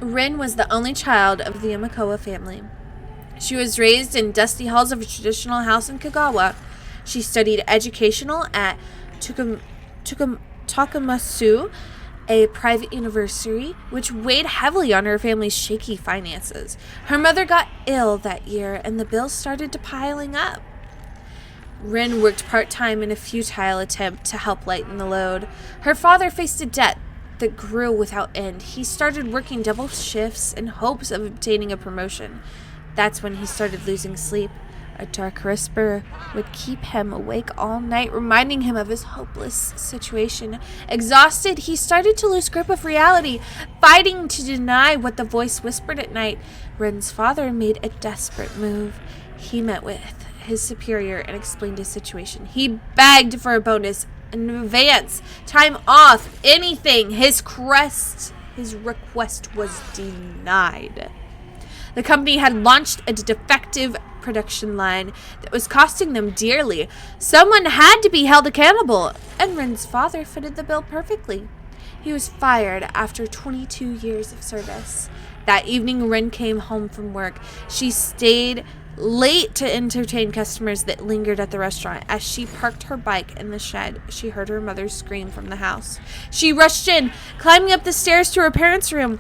Rin was the only child of the Yamakoa family. She was raised in dusty halls of a traditional house in Kagawa. She studied educational at Takamatsu, a private university, which weighed heavily on her family's shaky finances. Her mother got ill that year, and the bills started to piling up. Rin worked part-time in a futile attempt to help lighten the load. Her father faced a debt that grew without end. He started working double shifts in hopes of obtaining a promotion. That's when he started losing sleep. A dark whisper would keep him awake all night, reminding him of his hopeless situation. Exhausted, he started to lose grip of reality, fighting to deny what the voice whispered at night. Rin's father made a desperate move. He met with his superior and explained his situation. He begged for a bonus, an advance, time off, anything. His request was denied. The company had launched a defective production line that was costing them dearly. Someone had to be held accountable, and Rin's father fitted the bill perfectly. He was fired after 22 years of service. That evening, Rin came home from work. She stayed late to entertain customers that lingered at the restaurant. As she parked her bike in the shed, she heard her mother scream from the house. She rushed in, climbing up the stairs to her parents' room.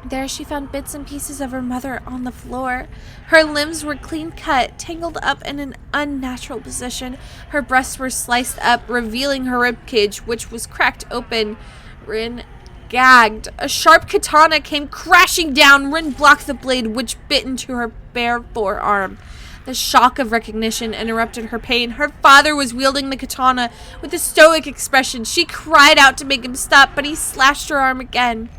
There she found bits and pieces of her mother on the floor. Her limbs were clean cut, tangled up in an unnatural position. Her breasts were sliced up, revealing her ribcage, which was cracked open. Rin gagged. A sharp katana came crashing down. Rin blocked the blade, which bit into her bare forearm. The shock of recognition interrupted her pain. Her father was wielding the katana with a stoic expression. She cried out to make him stop, but he slashed her arm again.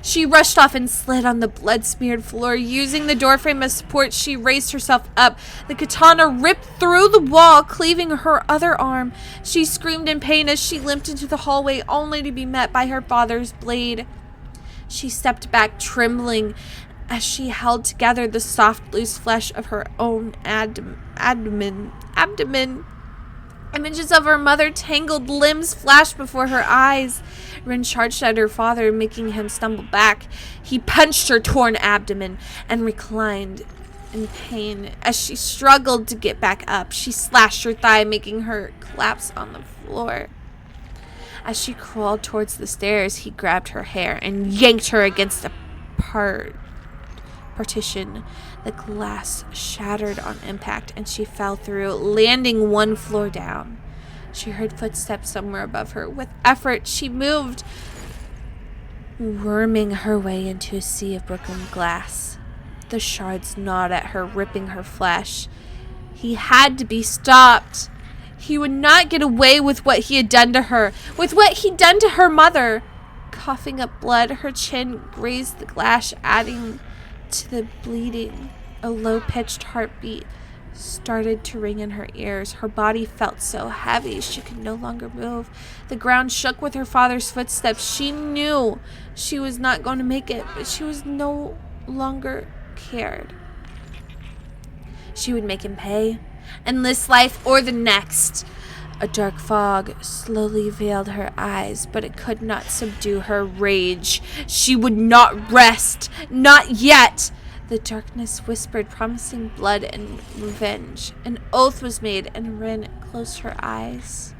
She rushed off and slid on the blood-smeared floor. Using the doorframe as support, she raised herself up. The katana ripped through the wall, cleaving her other arm. She screamed in pain as she limped into the hallway, only to be met by her father's blade. She stepped back, trembling, as she held together the soft, loose flesh of her own abdomen. Images of her mother, tangled limbs flashed before her eyes. Rin charged at her father, making him stumble back. He punched her torn abdomen and reclined in pain. As she struggled to get back up, she slashed her thigh, making her collapse on the floor. As she crawled towards the stairs, he grabbed her hair and yanked her against a partition. The glass shattered on impact, and she fell through, landing one floor down. She heard footsteps somewhere above her. With effort, she moved, worming her way into a sea of broken glass. The shards gnawed at her, ripping her flesh. He had to be stopped. He would not get away with what he had done to her, with what he'd done to her mother. Coughing up blood, her chin grazed the glass, adding to the bleeding. A low-pitched heartbeat started to ring in her ears. Her body felt so heavy she could no longer move. The ground shook with her father's footsteps. She knew she was not going to make it, but she was no longer cared. She would make him pay, in this life or the next. A dark fog slowly veiled her eyes, but it could not subdue her rage. She would not rest. Not yet. The darkness whispered, promising blood and revenge. An oath was made, and Rin closed her eyes.